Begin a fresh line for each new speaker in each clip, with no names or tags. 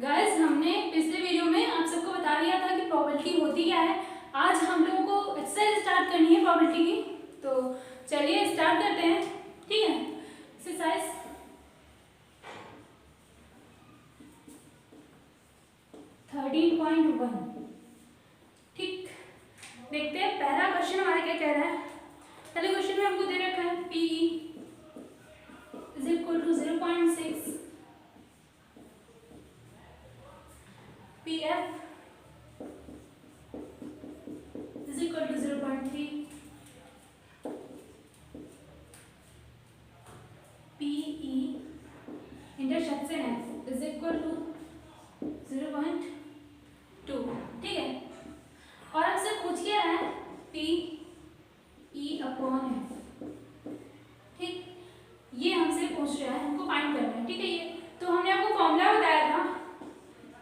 Guys, हमने पिछले video में आप सबको बता दिया था कि प्रोबेबिलिटी होती क्या है। आज हम लोगों को एक्सरसाइज स्टार्ट करनी है प्रोबेबिलिटी की, तो चलिए स्टार्ट करते हैं। ठीक है, एक्सरसाइज 13.1। ठीक, देखते हैं पहला क्वेश्चन हमारा क्या कह रहा है। पहले क्वेश्चन में हमको दे रखा है P is equal to 0.6, PF is equal to 0.3, PE intersection F is equal to 0.2। ठीक है, और हमसे पूछ क्या रहा है PE अपॉन F। ठीक, ये हमसे पूछ रहा है, हमको फाइंड करना है। ठीक है, ये तो हमने आपको फॉर्मूला बताया था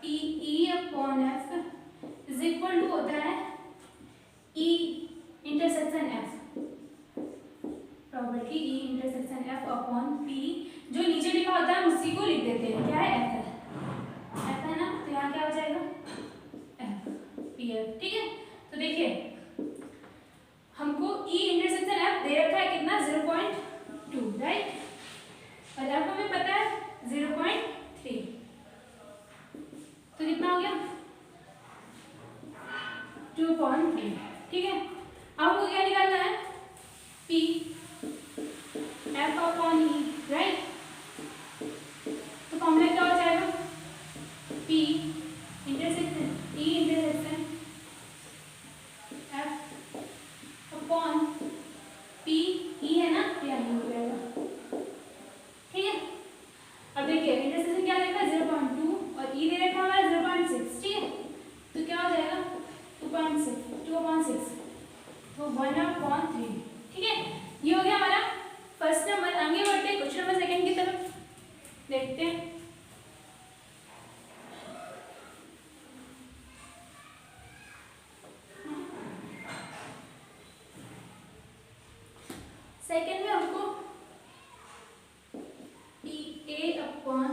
PE upon F is equal to होता है E intersection F, probability E intersection F upon P। जो नीचे लिखा होता है उसी को लिख देते हैं, क्या है F है ना, तो यहाँ क्या हो जाएगा F PF। ठीक है, तो देखिए हमको E इंटरसेक्शन F दे रखा है कितना 0.2, राइट, और F हमें पता है 0.3, तो कितना हो गया 2.3। ठीक है, अब हमको क्या निकालना है P F upon E, right, तो फॉर्मूला क्या हो जाएगा P intersection E intersection F upon P E है ना, यह हो जाएगा। ठीक है, अब देखिए इंटरसेक्शन क्या देखा 0.2 और E दे रखा हमारा 0.6। ठीक है, तो क्या हो जाएगा 2.6 तो 1/3। ठीक है, ये हो गया हमारा फर्स्ट नंबर। आगे बढ़ते हैं क्वेश्चन नंबर सेकंड की तरफ, देखते हैं। सेकंड में हमको PA अपॉन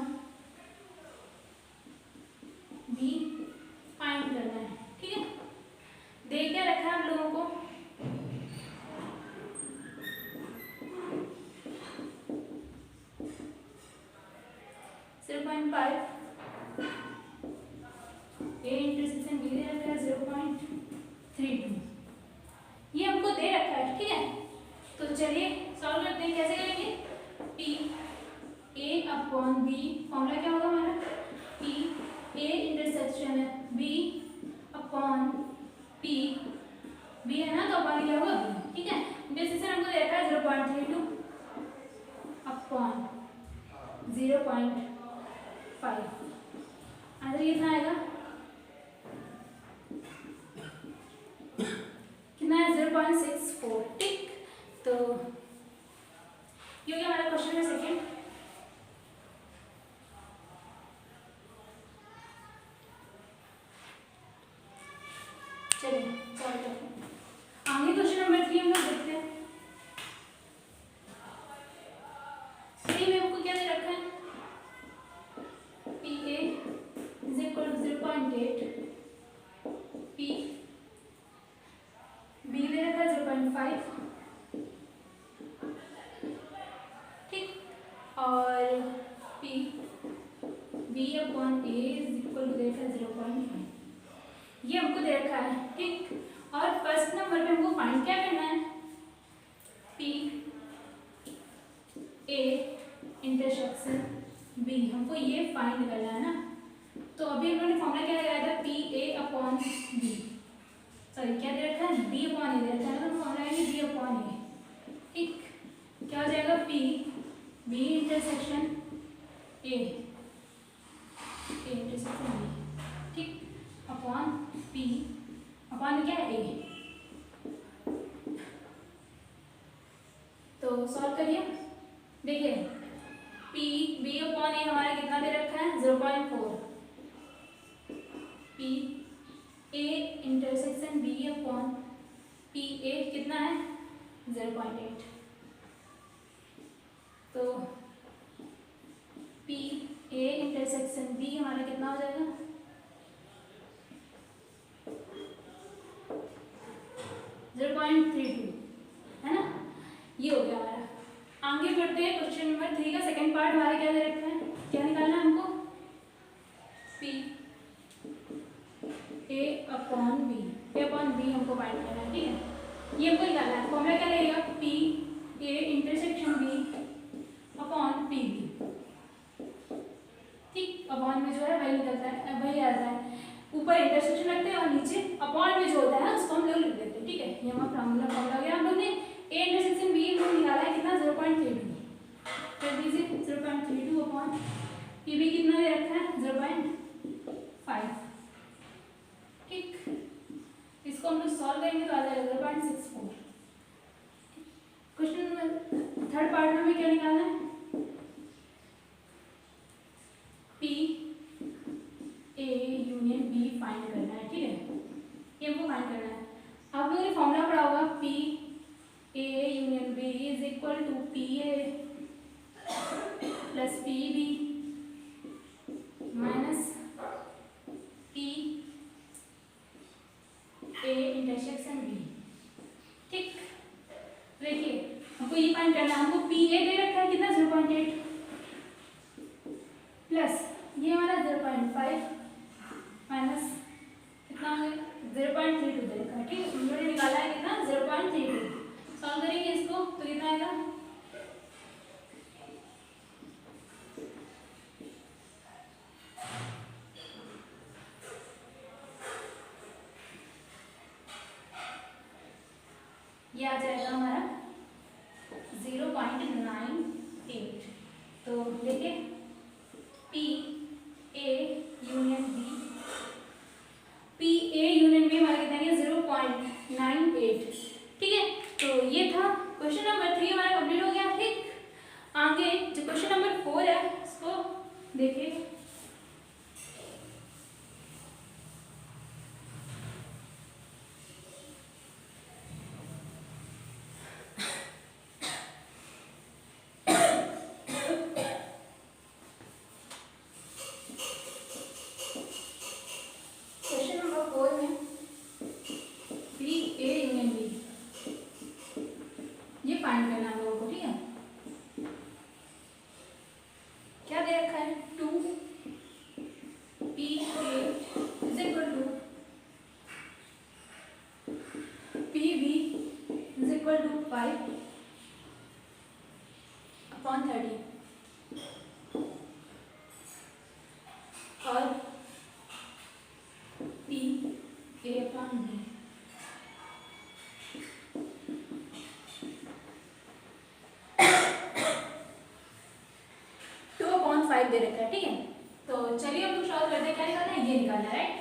B फाइंड करना है। ठीक है, दे क्या रखा है हम लोगों को 0.5, A इंटरसेक्शन B दे रखा है 0.32, ये हमको दे रखा है। ठीक है, तो चलिए सॉल्व करते हैं। कैसे करेंगे P A upon B, formula क्या होगा हमारा P A intersection B upon P, B है ना, तो अपॉन क्या होगा B। ठीक है, इंटरसेक्शन हमको दे रखा है 0.32 अपॉन 0.5, आंसर कितना आएगा, कितना है 0.64। ठीक, तो ये हो गया हमारा क्वेश्चन नंबर सेकंड। चलिए सॉल्व करते हैं। आगे क्वेश्चन नंबर 3 हम लोग देखते हैं। 3 में हमको क्या दे रखा है PA is equal to 0.8, P B दे रखा है 0.5। ठीक, और P B upon A is equal to दे रखा है 0.5, ये हमको दे रखा है। ठीक, और फर्स्ट नंबर पे हमको फाइंड क्या करना है P A इंटरसेक्शन B, हमको ये फाइंड करना है ना। तो अभी हम लोगों ने फॉर्मूला क्या लगाया था P A upon B, sorry क्या दे रखा है B अपॉन A दे रखा है ना, तो फॉर्मूला है B अपॉन A। ठीक, क्या हो जाएगा P B intersection A intersection B, ठीक, अपॉन P अपॉन क्या है A। तो सॉल्व करिए, देखिए P B अपॉन A हमारा कितना दे रखा है 0.4, P A intersection B upon P A कितना है 0.8, तो P A intersection intersection B हमारा कितना हो जाएगा, 0.32 है ना। ये हो गया हमारा। आगे बढ़ते हैं क्वेश्चन नंबर 3 का सेकंड पार्ट हमारा क्या दे रखा है, क्या निकालना है हमको, पी ए अपॉन बी हमको फाइंड करना है, ठीक है। ये हमको निकालना है, फॉर्मूला क्या रहेगा, P A intersection B upon P B, ठीक। अपॉन में जो है वही निकलता है, वही आता है, ऊपर इंटरसेक्शन रखते हैं और नीचे अपॉन में जो होता है उसको हम लोग लिख देते हैं, ठीक है। ये हमारा फॉर्मूला हो गया। हम लोग ने ए इंटरसेक्शन बी हमने निकाला है कितना, 0.32, कर दीजिए 0.32 अपॉन पी बी कितना दे रखा है, 0.5, ठीक। इसको हम लोग सॉल्व करेंगे तो आ जाएगा 0.64। क्वेश्चन नंबर थर्ड पार्ट में हमें क्या निकालना है, P A union B find करना है, ठीक है। ये हमको फाइंड करना है। आप लोगों ने फॉर्मूला पढ़ा होगा, P A union B is equal to P A plus P B minus P A intersection B, ठीक। देखिए हमको ये फाइंड करना है, हमको पी ए दे रखा है कितना, 0.8 प्लस ये हमारा 0.5 माइनस कितना है 0.32 दे रखा है, ठीक है। हम लोगों ने निकाला है कितना, 0.32। सॉल्व करेंगे इसको तो कितना आएगा, ये आ जाएगा हमारा 0.98। तो देखिए P A union B, P A union B हमारा कितना है 0.98, ठीक है। तो ये था क्वेश्चन नंबर 3 हमारा कंप्लीट हो गया, ठीक। आगे जो क्वेश्चन नंबर 4 है उसको देखिए। फाइंड करना है लोगों को, ठीक है। क्या दे रखा है, 2 P A is equal to P B is equal to 5 upon 30 और पी ए अपॉन बी 2/5 दे रखा है, ठीक है। तो चलिए हम लोग सॉल्व करते हैं, क्या निकालना है, ये निकालना है, राइट।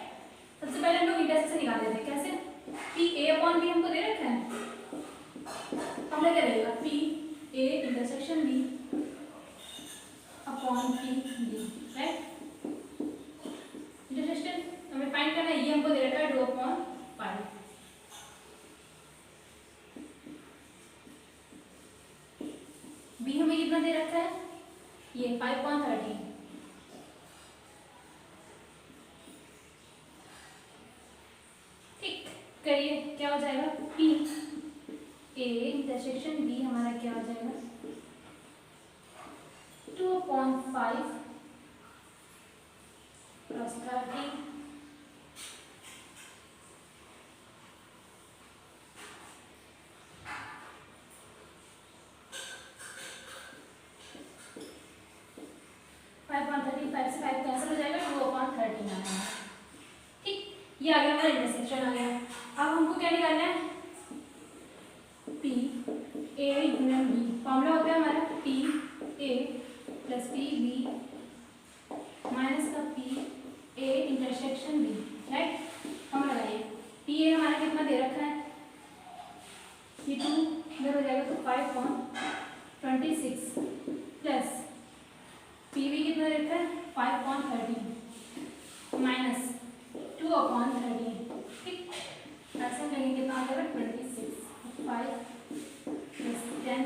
सबसे पहले हम लोग इंटरसेक्शन निकाल देते हैं, कैसे, पी ए अपॉन बी हमको दे रखा है, हमने क्या रहेगा, P A intersection B upon P B, right. Intersection हमें फाइंड करना है, ये हमको दे रखा है 2/5। बी हमें कितना दे रखा है, ये 5/30, ठीक। करिए क्या हो जाएगा, पी ए इंटरसेक्शन बी हमारा क्या हो जाएगा, 2/5 प्लस 30 5/35 से 5 कैंसिल हो जाएगा, 2/30 आना, ठीक। ये आ गया हमारा इंटरसेक्शन आ गया। अब हमको क्या निकालना है, P A union B, formula होता है हमारा P A plus P B minus का P A intersection B, right. हम लगाइए, पी ए हमारा कितना दे रखा है, ये 2 इधर हो जाएगा तो 5/26 प्लस पी बी कितना रखा है 5/30 माइनस 2/30, ठीक। ऐसा करेंगे कितना आ जाएगा 26, 5 प्लस 10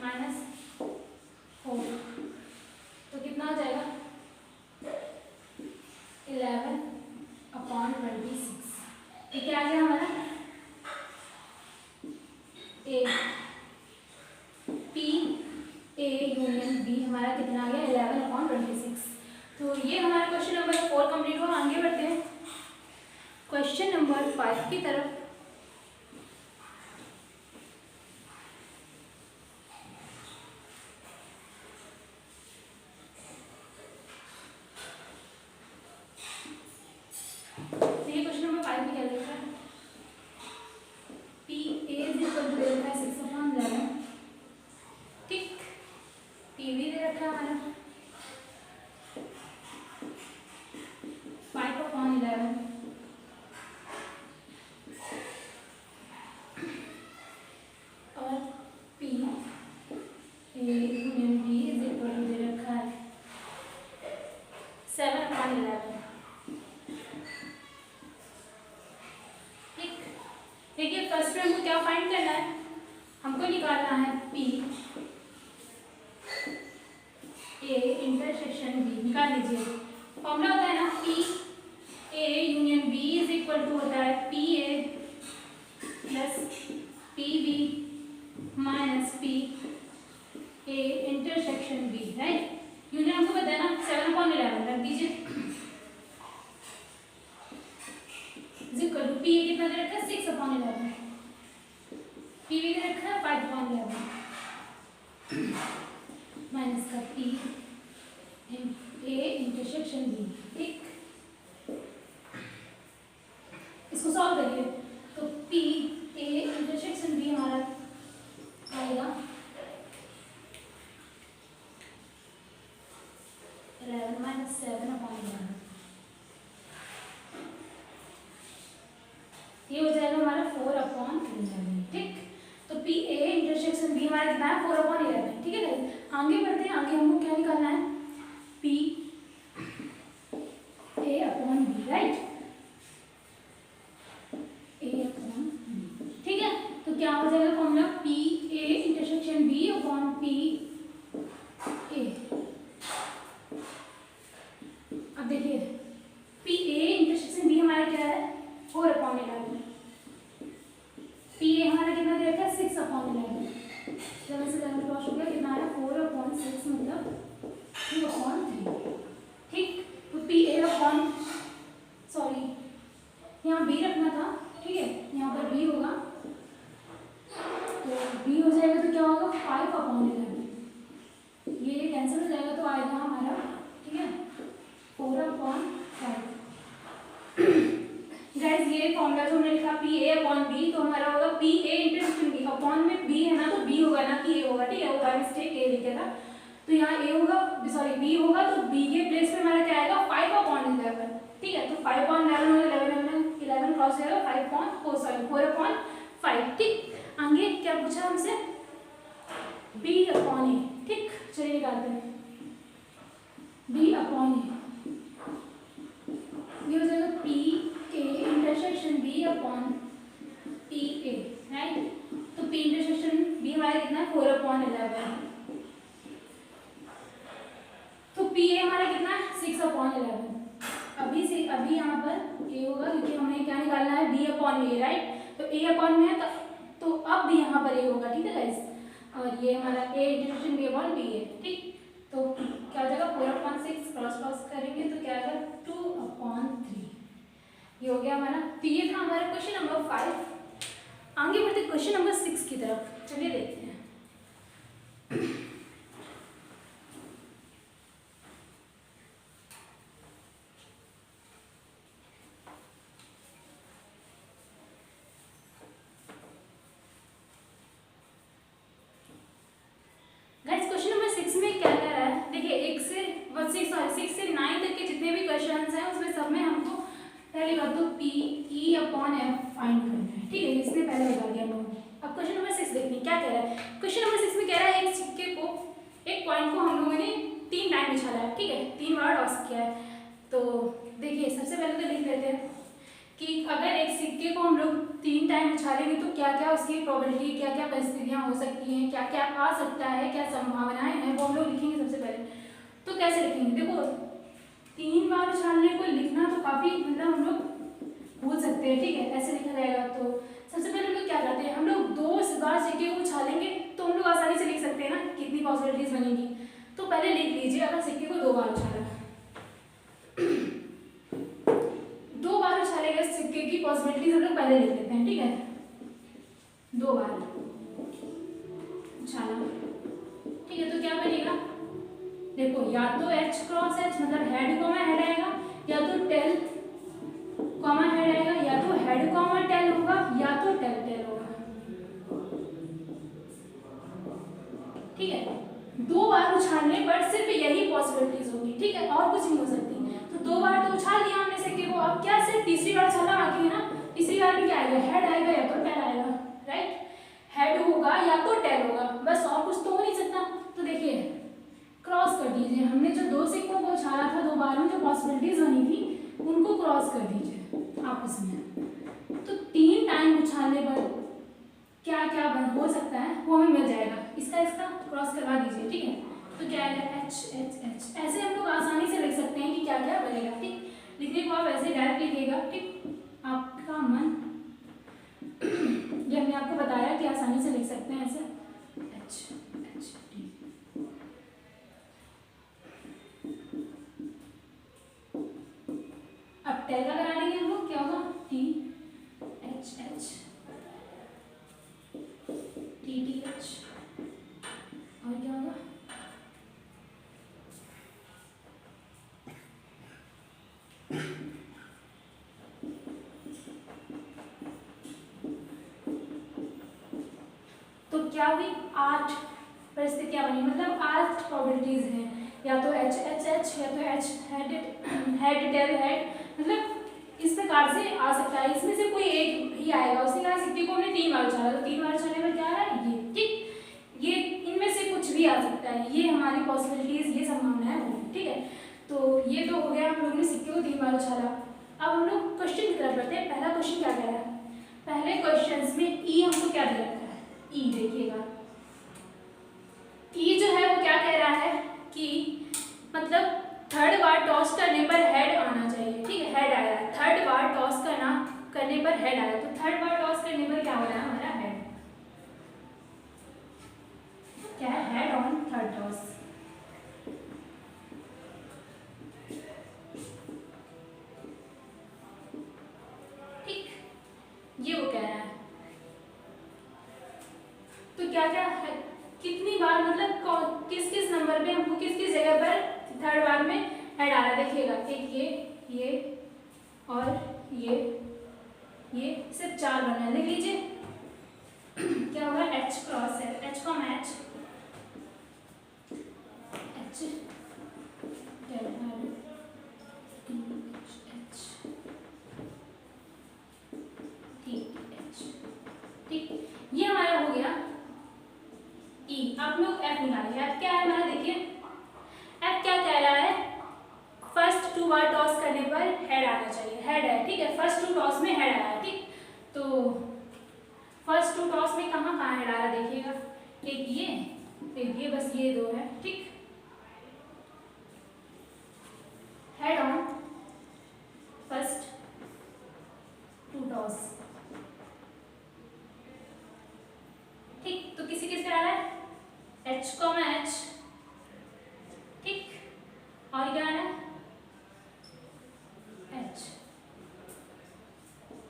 माइनस 4, तो कितना हो जाएगा हमारा कितना आ गया 11/26। तो ये हमारा क्वेश्चन नंबर 4 कंप्लीट हुआ। आगे बढ़ते हैं क्वेश्चन नंबर 5 की तरफ। ये क्वेश्चन नंबर 5 में क्या लिखा है, P A is equal to दे रखा है 6/11, ठीक। पी भी दे रखा है हमारा 5/11 और P A union B is equal to दे रखा है 7/11, ठीक। देखिए फर्स्ट में हमको क्या फाइंड करना है, हमको निकालना है पी ए इंटरसेक्शन बी। निकाल लीजिए, फॉर्मूला होता है ना P A union B is equal to होता है P A plus P B minus P A intersection B, right. Union हमको पता है ना 7/11 रख दीजिए is equal to P A कितना दे रखा है 6/11, पी बी दे रखा है 5/11 माइनस का पी ए इंटरसेक्शन बी, ठीक। इसको सॉल्व करिए तो पी ए इंटरसेक्शन बी हमारा आएगा 11 माइनस 7/11, ये हो जाएगा हमारा 4/11, ठीक। तो पी ए इंटरसेक्शन बी हमारा कितना है 4/11, ठीक है गाइस। आगे बढ़ते हैं, आगे हमको क्या निकालना है P A upon B, right, A upon B, ठीक है। तो क्या हो जाएगा formula P A intersection B upon P A. अब देखिए पी ए इंटरसेक्शन बी हमारा क्या है 4/11, पी ए हमारा कितना दे रखा है 6/11, जब से 11 क्रॉस हो गया कितना आया 4/6 मतलब 2/3, ठीक। तो पी ए अपॉन सॉरी यहाँ बी रखना था, ठीक है, यहाँ पर बी होगा तो बी हो जाएगा तो क्या होगा 5/11, ये कैंसिल हो जाएगा तो आएगा हमारा, ठीक है 4/5। गाइस ये फॉर्मूला जो हमने लिखा पी ए अपॉन बी तो हमारा होगा P A intersection B, upon में बी है ना तो बी होगा ना कि ए होगा, ठीक है, वो बाय मिस्टेक ए लिखा था तो यहाँ ए होगा सॉरी बी होगा तो बी के प्लेस पे हमारा क्या आएगा 5/11, ठीक है। तो 5/11 11 क्रॉस हो जाएगा 4/5, ठीक। आगे क्या पूछा हमसे बी अपॉन ए, ठीक, चलिए निकालते हैं बी अपॉन ए, ये हो जाएगा P A intersection B upon P A, right. तो पी इंटरसेक्शन बी हमारा कितना 4/11, तो पी ए हमारा कितना 6/11। अभी यहाँ पर ए होगा क्योंकि हमें क्या निकालना है बी अपॉन ए, राइट। तो ए अपॉन में है तो अब भी यहाँ पर ए होगा, ठीक है गाइस। और ये हमारा A intersection B upon B है, ठीक। तो क्या हो जाएगा 4/6 क्रॉस करेंगे तो क्या आएगा 2/3, ये हो गया हमारा। तो ये था हमारा क्वेश्चन नंबर 5। आगे बढ़ते क्वेश्चन नंबर 6 की तरफ, चलिए देखते हैं। गाइस क्वेश्चन नंबर 6 में क्या कह रहा है, देखिए 6 से 9 तक के जितने भी क्वेश्चंस हैं उसमें सब में हमको पहले बात तो P E upon F find करना है, ठीक है, इसने पहले बता दिया हम लोगों ने। अब क्वेश्चन नंबर 6 देखते हैं क्या कह रहा है। क्वेश्चन नंबर 6 में कह रहा है एक सिक्के को एक पॉइंट को हम लोगों ने 3 टाइम उछाला है, ठीक है, 3 बार टॉस किया है। तो देखिए सबसे पहले तो लिख लेते हैं कि अगर एक सिक्के को हम लोग 3 टाइम उछालेंगे तो क्या क्या उसकी प्रोबेबिलिटी, क्या क्या परिस्थितियाँ हो सकती हैं, क्या क्या आ सकता है, क्या संभावनाएं हैं, वो हम लोग लिखेंगे सबसे पहले। तो कैसे लिखेंगे, देखो 3 बार उछालने को लिखना तो काफ़ी मतलब हम लोग भूल सकते हैं, ठीक है, ऐसे लिखा जाएगा। तो सबसे पहले हम लोग क्या करते हैं, हम लोग 2 बार सिक्के को उछालेंगे तो हम लोग आसानी से लिख सकते हैं ना कितनी पॉसिबिलिटीज बनेंगी। तो पहले लिख लीजिए, अगर सिक्के को 2 बार उछाला, 2 बार उछाले गए सिक्के की पॉसिबिलिटीज हम लोग पहले लिख लेते हैं, ठीक है। 2 बार उछाला, ठीक है, तो क्या बनेगा, देखो या तो H क्रॉस H मतलब हेड कॉमा हेड आएगा, या तो टेल कॉमा हेड आएगा, या तो हेड कॉमा टेल होगा, या तो टेल टेल होगा, ठीक है। 2 बार उछालने पर सिर्फ यही पॉसिबिलिटीज होगी, ठीक है, और कुछ नहीं हो सकती। तो 2 बार तो उछाल दिया हमने सिक्के को, अब क्या सिर्फ तीसरी बार उछालना बाकी है ना। तीसरी बार में क्या आएगा, हेड आएगा या तो टेल आएगा, राइट। हेड होगा या तो टेल होगा, बस और कुछ तो हो नहीं सकता। तो देखिए क्रॉस कर दीजिए, हमने जो 2 सिक्कों को उछाला था 2 बार में, जो पॉसिबिलिटीज बनी थी उनको क्रॉस कर दीजिए आपस में। तो 3 टाइम उछालने पर क्या क्या हो सकता है वो हमें मिल जाएगा, इसका क्रॉस करवा दीजिए, ठीक है। तो क्या आएगा, H H H, ऐसे हम लोग आसानी से लिख सकते हैं कि क्या क्या बनेगा, ठीक। लिखने को आप ऐसे डायरेक्ट लिखिएगा, ठीक। आपका मन ये हमने आपको बताया कि आसानी से लिख सकते हैं ऐसे, H H T। अब टेल का करा लेंगे हम लोग, क्या होगा, T H H T T H, और क्या होगा, तो क्या हुई, 8 परिस्थितियां बनी, मतलब 8 प्रोबेबिलिटीज हैं, या तो H H H, या तो H हेड टेल हेड, मतलब इस प्रकार से आ सकता है, इसमें से कोई एक ही आएगा। उसी तरह सिक्के को हमने 3 बार उछाला, तो 3 बार उछालने में क्या आ रहा है, ये, ठीक। ये इनमें से कुछ भी आ सकता है, ये हमारी पॉसिबिलिटीज, ये संभावना है, ठीक है। तो ये तो हो गया, हम लोगों ने सिक्के को 3 बार उछाला। अब हम लोग क्वेश्चन की तरफ बढ़ते हैं। पहला क्वेश्चन क्या कह रहा है, पहले क्वेश्चन में ई हमको क्या दिया है, ई देखिएगा, ई जो है वो क्या कह रहा है कि मतलब 3rd बार टॉस करने पर हेड आना चाहिए, ठीक है, हेड आया है। 3rd बार टॉस करने पर हेड आया, तो 3rd बार टॉस करने पर क्या हो रहा है हमारा, हेड, क्या है, हेड ऑन 3rd टॉस, ठीक, ये वो कह रहा है। तो क्या क्या है, कितनी बार, मतलब किस किस नंबर पे हमको किस किस जगह पर 3rd बार में हेड आ रहा है, देखिएगा, एक ये और ये सिर्फ 4 बनना है, लिख लीजिए। क्या होगा, H क्रॉस है, H को मैच H ठीक, ये हमारा हो गया ई। आप लोग F निकालिए, F क्या है हमारा, देखिए F क्या कह रहा है, फर्स्ट 2 बार टॉस करने पर हेड आना चाहिए, हेड है, ठीक है, फर्स्ट 2 टॉस में हेड आया, ठीक। तो फर्स्ट 2 टॉस में कहाँ कहाँ हेड आ रहा है, देखिएगा, एक ये बस ये 2 है, ठीक। हेड ऑन फर्स्ट 2 टॉस, ठीक। तो किसी किस पे आ रहा है, H कॉमा H, ठीक, और क्या आ रहा है, H,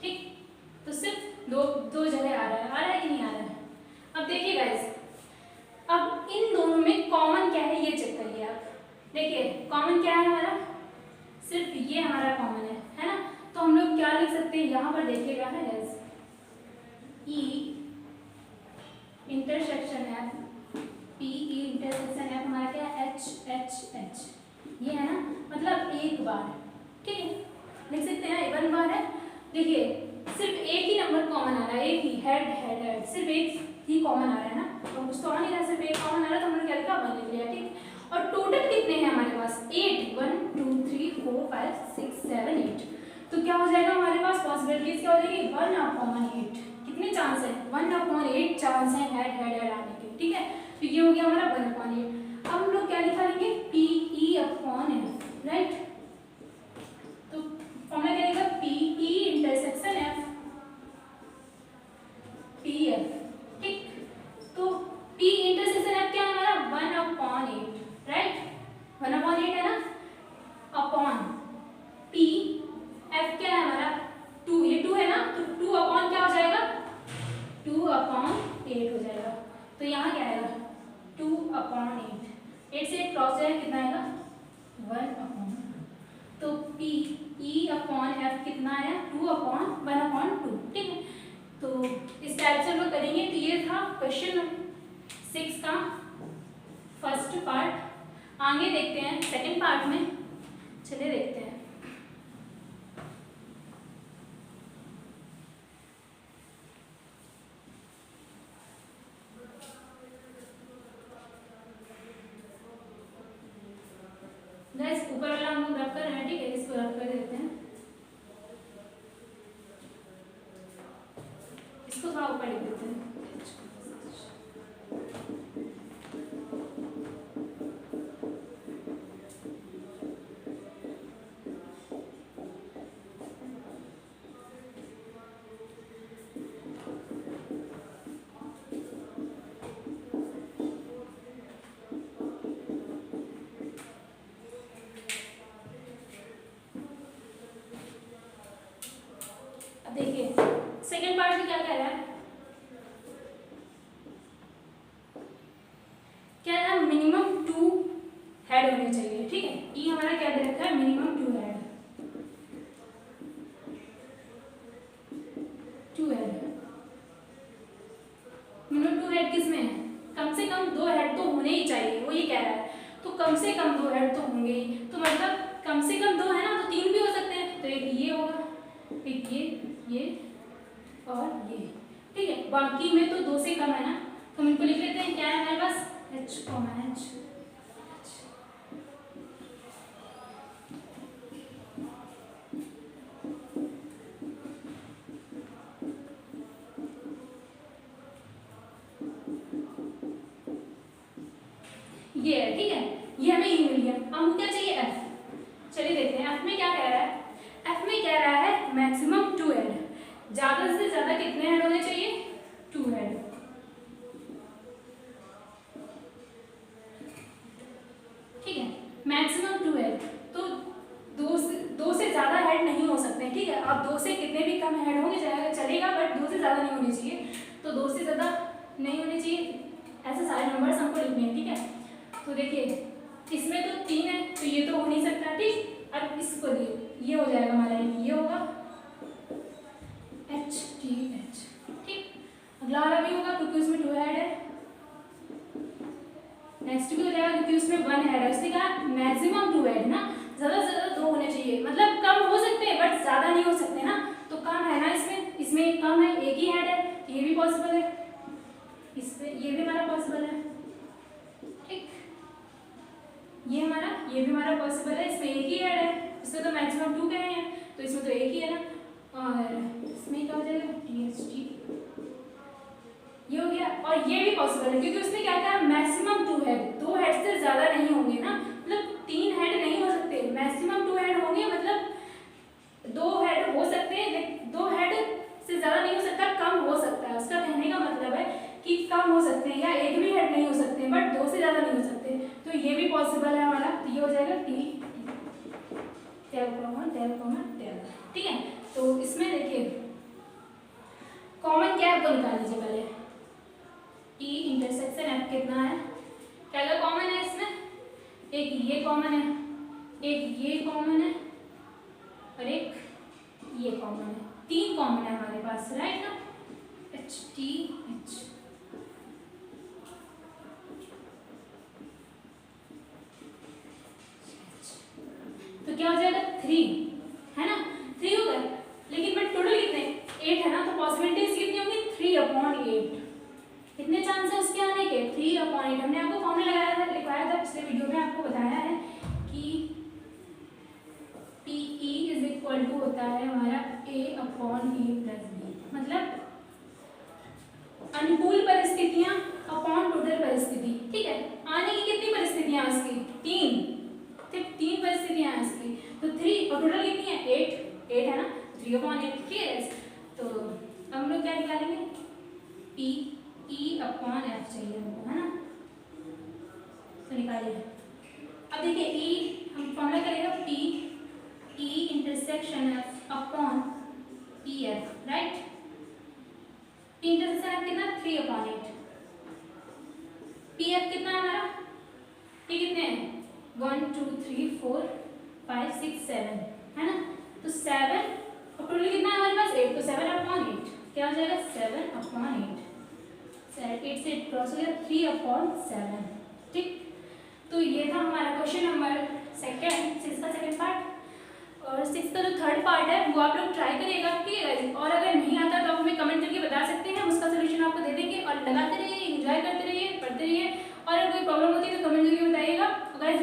ठीक। तो सिर्फ दो जगह आ रहा है कि नहीं आ रहा है। अब देखिए गाइस, अब इन दोनों में कॉमन क्या है ये चेक करिए आप, देखिए कॉमन क्या है हमारा, सिर्फ ये हमारा कॉमन है ना। तो हम लोग क्या लिख सकते हैं, यहाँ पर देखिएगा ना guys, E intersection F, P E intersection F हमारा क्या है, H H H, ये है ना, मतलब एक बार, ठीक है, लिख सकते हैं, 1 बार है। देखिए सिर्फ एक ही नंबर कॉमन आ रहा है, एक ही, हेड हेड हेड, सिर्फ एक ही कॉमन आ रहा है ना, तो कुछ तो आ नहीं रहा, सिर्फ एक कॉमन आ रहा है, तो हमने क्या लिखा, 1 लिख लिया, ठीक। और टोटल कितने हैं हमारे पास, 8, 1 2 3 4 5 6 7 8, तो क्या हो जाएगा हमारे पास, पॉसिबिलिटीज क्या हो जाएगी, 1/8, कितने चांस है, 1/8 चांस है हेड हेड हेड आने के, ठीक है। तो ये हो गया हमारा 1/8। अब हम लोग क्या लिखा लेंगे, PE/F, राइट। तो फॉर्मूला क्या रहेगा, PE इंटरसेक्शन F PF, ठीक। तो P इंटरसेक्शन F क्या है हमारा, 1/8, राइट। क्रॉस जाएगा कितना आएगा 1/, तो पी ई अपॉन एफ कितना आया 2/1/2, ठीक है। तो इस टाइप से हम लोग करेंगे। तो ये था क्वेश्चन 6 का फर्स्ट पार्ट। आगे देखते हैं सेकंड पार्ट में, चलिए देखते हैं। गाइस ऊपर वाला हम लोग रब कर रहे हैं, ठीक है, इसको रब कर देते हैं, इसको थोड़ा ऊपर लिख देते हैं। अब देखिए सेकंड पार्ट में क्या कह रहा है, क्या है मिनिमम 2 हेड होने चाहिए, ठीक है। ई हमारा क्या दे रखा है minimum 2 head, 2 head, minimum 2 head किसमें है, कम से कम 2 हेड तो होने ही चाहिए, वो ये कह रहा है। तो कम से कम 2 हेड तो होंगे ही, तो मतलब कम से कम 2 है ना, तो 3 भी हो सकते हैं। तो एक ये होगा, एक ये और ये, ठीक है। बाकी में तो 2 से कम है ना, तो हम इनको लिख लेते हैं। क्या है हमारे पास h, h। ये है, ठीक है, ये हमें ई मिल गया। अब हमको क्या चाहिए f। चलिए देखते हैं f में क्या कह रहा है। f में कह रहा है मैक्सिमम 2 हेड, ज्यादा से ज्यादा कितने हेड होने चाहिए 2 हेड, ठीक है, मैक्सिमम 2 हेड। तो 2 से ज्यादा हेड नहीं हो सकते, ठीक है। अब 2 से कितने भी कम हेड होंगे चलेगा, बट 2 से ज्यादा नहीं होने चाहिए। तो 2 से ज्यादा नहीं होने चाहिए, ऐसे सारे नंबर्स हमको लिखने हैं, ठीक है। तो देखिए इसमें तो 3 है, तो ये तो हो नहीं सकता, ठीक। अब इसको ये हो जाएगा हमारा, ये होगा एच टी एच, ठीक। अगला वाला भी होगा क्योंकि उसमें 2 हेड है, नेक्स्ट भी हो जाएगा क्योंकि उसमें 1 हेड है। उसने कहा मैक्सिमम 2 हेड ना, ज्यादा से ज्यादा 2 होने चाहिए, मतलब कम हो सकते हैं बट ज्यादा नहीं हो सकते ना। तो कम है ना, इसमें कम है, एक ही हेड है, तो ये भी पॉसिबल है, इसमें ये भी हमारा पॉसिबल है, ठीक। ये भी हमारा पॉसिबल है, इसमें एक ही हेड है, इसमें तो मैक्सिमम 2 कहे हैं, तो इसमें तो एक ही है ना। और इसमें क्या हो जाएगा THT, ये हो गया। और ये भी पॉसिबल है क्योंकि उसने क्या कहा मैक्सिमम 2 हेड, 2 हेड से ज्यादा नहीं होंगे ना, मतलब 3 हेड नहीं हो सकते, मैक्सिमम 2 हेड होंगे, मतलब 2 हेड हो सकते हैं, 2 हेड से ज्यादा नहीं हो सकता, कम हो सकता है। उसका कहने का मतलब है कि कम हो सकते हैं, या एक भी हेड नहीं हो सकते, बट 2 से ज्यादा नहीं हो सकते। तो ये भी पॉसिबल है हमारा, तो ये हो जाएगा टी टेल, ठीक है। तो इसमें देखिए कॉमन क्या है तो निकाल लीजिए पहले। टी इंटरसेक्शन एफ कितना है, क्या क्या कॉमन है इसमें, एक ये कॉमन है, एक ये कॉमन है और एक ये कॉमन है, 3 कॉमन है हमारे पास, राइट ना। एच टी एच, तो क्या हो जाएगा 3 है ना, 3 हो गया। लेकिन बट टोटल कितने 8 है ना, तो पॉसिबिलिटीज कितनी होंगी 3/8। कितने चांस है उसके आने के 3/8। हमने आपको फॉर्मूला लगाया था, लिखवाया था पिछले वीडियो में, आपको बताया है कि PE इज इक्वल टू होता है हमारा A/A+B, मतलब अनुकूल परिस्थितियां अपॉन टोटल परिस्थिति, ठीक है। आने की कितनी परिस्थितियां उसकी 3 परिस्थितियां हैं इसकी, तो 3 और टोटल कितनी है 8 है ना, 3/8, ठीक है। तो हम लोग क्या निकालेंगे PE/F चाहिए हमको, है ना, तो निकालिए। अब देखिए E हम फॉर्मूला करेगा PE intersection F upon PF, right. Intersection F कितना 3/8, PF कितना है हमारा, ये कितने हैं 1 2 3 4 5 6 7 है ना। तो 7 और टोटल कितना है हमारे पास 8, तो 7/8 क्या हो जाएगा 7/8। 8 से 8 क्रॉस हो गया 3/7। ठीक, तो ये था हमारा क्वेश्चन नंबर सेकेंड, 6 का सेकेंड पार्ट। और 6 का जो थर्ड पार्ट है वो आप लोग ट्राई करिएगा, ठीक है। और अगर नहीं आता तो आप हमें कमेंट करके बता सकते हैं, उसका सोल्यूशन आपको दे देंगे। और लगाते रहिए, एंजॉय करते रहिए, पढ़ते रहिए। और अगर कोई प्रॉब्लम होती है तो कमेंट करके बताइएगा। गाइस